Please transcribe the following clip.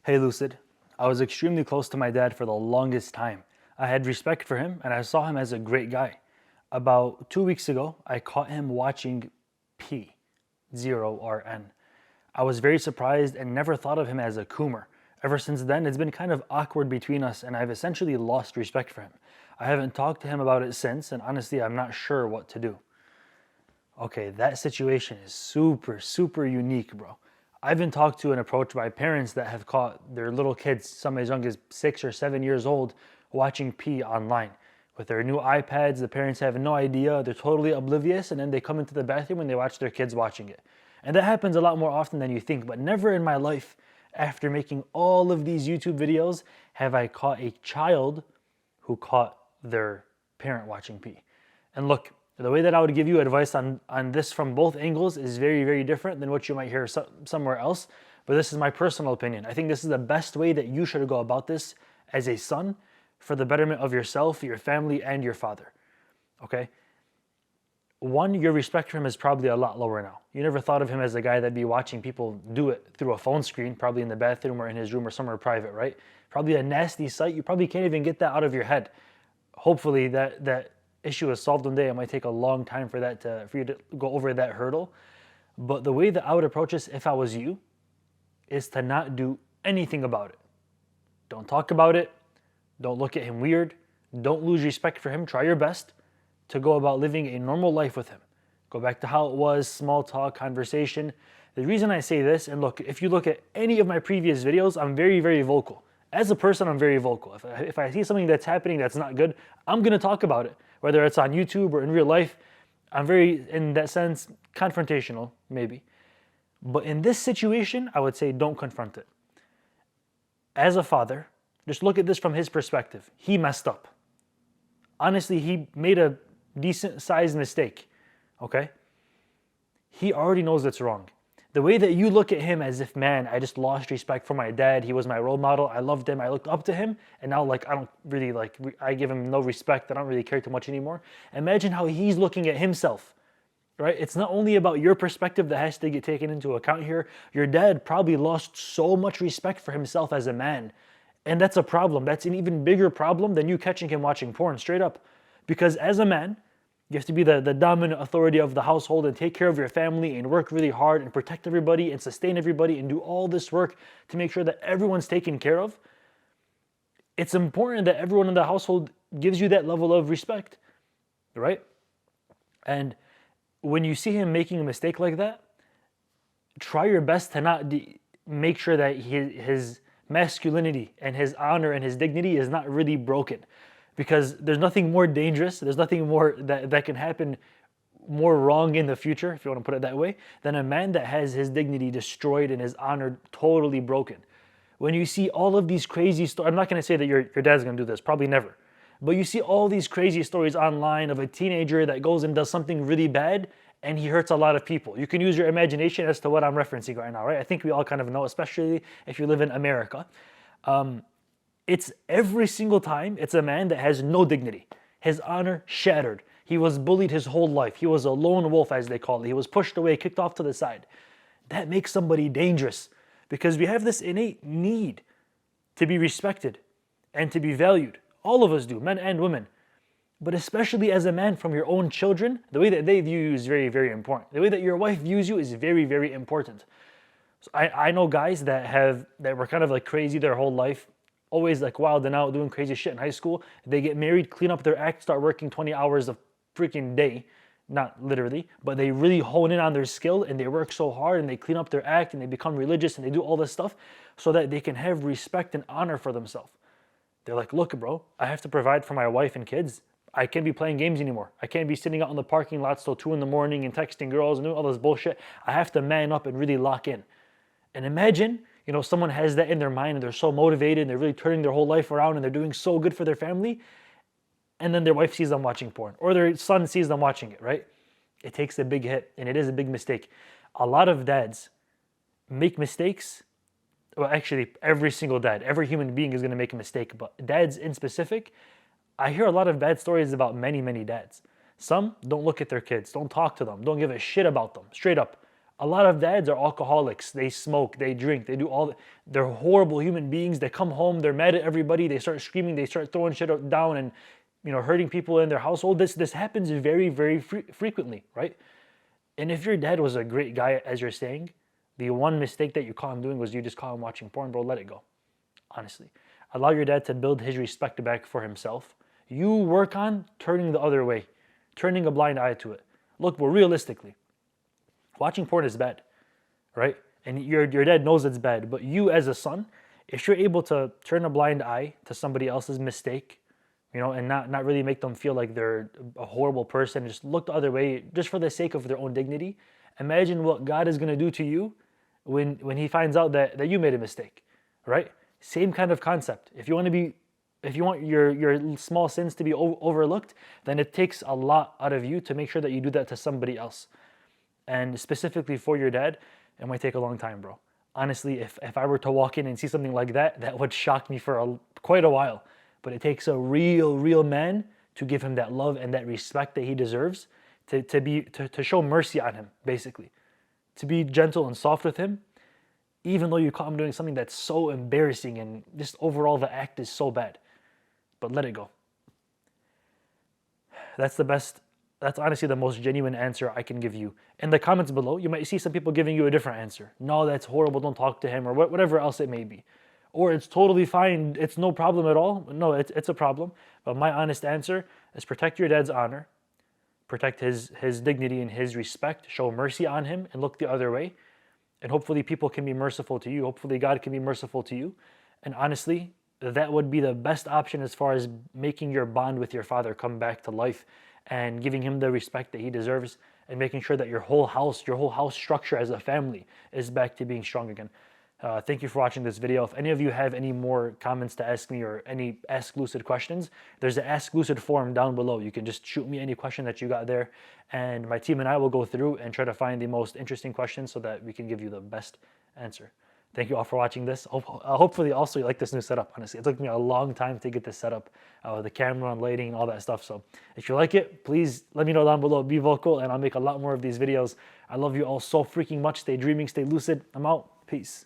Hey Lucid, I was extremely close to my dad for the longest time. I had respect for him and I saw him as a great guy. About 2 weeks ago, I caught him watching P, 0RN. I was very surprised and never thought of him as a coomer. Ever since then, it's been kind of awkward between us and I've essentially lost respect for him. I haven't talked to him about it since, and honestly, I'm not sure what to do. Okay, that situation is super unique, bro. I've been talked to and approached by parents that have caught their little kids, some as young as 6 or 7 years old, watching P online. With their new iPads, the parents have no idea, they're totally oblivious, and then they come into the bathroom and they watch their kids watching it. And that happens a lot more often than you think, but never in my life, after making all of these YouTube videos, have I caught a child who caught their parent watching P. And look, the way that I would give you advice on this from both angles is very different than what you might hear somewhere else. But this is my personal opinion. I think this is the best way that you should go about this as a son for the betterment of yourself, your family, and your father. Okay? One, your respect for him is probably a lot lower now. You never thought of him as a guy that'd be watching people do it through a phone screen, probably in the bathroom or in his room or somewhere private, right? Probably a nasty sight. You probably can't even get that out of your head. Hopefully that issue is solved one day. It might take a long time for you to go over that hurdle. But the way that I would approach this if I was you is to not do anything about it. Don't talk about it. Don't look at him weird. Don't lose respect for him. Try your best to go about living a normal life with him. Go back to how it was, small talk, conversation. The reason I say this, and look, if you look at any of my previous videos, I'm very vocal. As a person, I'm very vocal. If I see something that's happening that's not good, I'm going to talk about it. Whether it's on YouTube or in real life, I'm very, in that sense, confrontational, maybe. But in this situation, I would say don't confront it. As a father, just look at this from his perspective. He messed up. Honestly, he made a decent sized mistake, okay? He already knows it's wrong. The way that you look at him as if, man, I just lost respect for my dad. He was my role model. I loved him. I looked up to him. And now, I don't really, I give him no respect. I don't really care too much anymore. Imagine how he's looking at himself, right? It's not only about your perspective that has to get taken into account here. Your dad probably lost so much respect for himself as a man. And that's a problem. That's an even bigger problem than you catching him watching porn, straight up. Because as a man, you have to be the dominant authority of the household and take care of your family and work really hard and protect everybody and sustain everybody and do all this work to make sure that everyone's taken care of. It's important that everyone in the household gives you that level of respect, right? And when you see him making a mistake like that, try your best to not make sure that his masculinity and his honor and his dignity is not really broken. Because there's nothing more dangerous, there's nothing more that can happen more wrong in the future, if you want to put it that way, than a man that has his dignity destroyed and his honor totally broken. When you see all of these crazy stories, I'm not going to say that your dad's going to do this, probably never. But you see all these crazy stories online of a teenager that goes and does something really bad and he hurts a lot of people. You can use your imagination as to what I'm referencing right now, right? I think we all kind of know, especially if you live in America. It's every single time, it's a man that has no dignity. His honor shattered. He was bullied his whole life. He was a lone wolf, as they call it. He was pushed away, kicked off to the side. That makes somebody dangerous because we have this innate need to be respected and to be valued. All of us do, men and women. But especially as a man from your own children, the way that they view you is very important. The way that your wife views you is very important. So I know guys that were kind of like crazy their whole life, always like wilding out, doing crazy shit in high school. They get married, clean up their act, start working 20 hours a freaking day. Not literally, but they really hone in on their skill and they work so hard and they clean up their act and they become religious and they do all this stuff so that they can have respect and honor for themselves. They're like, look, bro, I have to provide for my wife and kids. I can't be playing games anymore. I can't be sitting out in the parking lots till 2 a.m. and texting girls and doing all this bullshit. I have to man up and really lock in. And imagine, someone has that in their mind and they're so motivated and they're really turning their whole life around and they're doing so good for their family. And then their wife sees them watching porn or their son sees them watching it, right? It takes a big hit and it is a big mistake. A lot of dads make mistakes. Well, actually, every single dad, every human being is going to make a mistake, but dads in specific, I hear a lot of bad stories about many dads. Some don't look at their kids, don't talk to them, don't give a shit about them, straight up. A lot of dads are alcoholics. They smoke, they drink, they do they're horrible human beings. They come home, they're mad at everybody, they start screaming, they start throwing shit down and hurting people in their household. This happens very, very frequently, right? And if your dad was a great guy, as you're saying, the one mistake that you caught him doing was you just caught him watching porn, bro. Let it go. Honestly. Allow your dad to build his respect back for himself. You work on turning the other way, turning a blind eye to it. Look, well, realistically, watching porn is bad, right? And your dad knows it's bad, but you as a son, if you're able to turn a blind eye to somebody else's mistake, and not really make them feel like they're a horrible person, just look the other way, just for the sake of their own dignity, imagine what God is going to do to you when he finds out that you made a mistake, right? Same kind of concept. If you want your small sins to be overlooked, then it takes a lot out of you to make sure that you do that to somebody else. And specifically for your dad, it might take a long time, bro. Honestly, if I were to walk in and see something like that, that would shock me for quite a while. But it takes a real man to give him that love and that respect that he deserves, to show mercy on him, basically. To be gentle and soft with him, even though you caught him doing something that's so embarrassing and just overall the act is so bad. But let it go. That's honestly the most genuine answer I can give you. In the comments below, you might see some people giving you a different answer. No, that's horrible, don't talk to him, or whatever else it may be. Or it's totally fine, it's no problem at all. No, it's a problem. But my honest answer is protect your dad's honor, protect his dignity and his respect, show mercy on him, and look the other way. And hopefully people can be merciful to you. Hopefully God can be merciful to you. And honestly, that would be the best option as far as making your bond with your father come back to life and giving him the respect that he deserves and making sure that your whole house structure as a family is back to being strong again. Thank you for watching this video. If any of you have any more comments to ask me or any Ask Lucid questions, there's an Ask Lucid forum down below. You can just shoot me any question that you got there, and my team and I will go through and try to find the most interesting questions so that we can give you the best answer. Thank you all for watching this. Hopefully also you like this new setup, honestly. It took me a long time to get this set up, the camera and lighting and all that stuff. So if you like it, please let me know down below. Be vocal and I'll make a lot more of these videos. I love you all so freaking much. Stay dreaming, stay lucid. I'm out. Peace.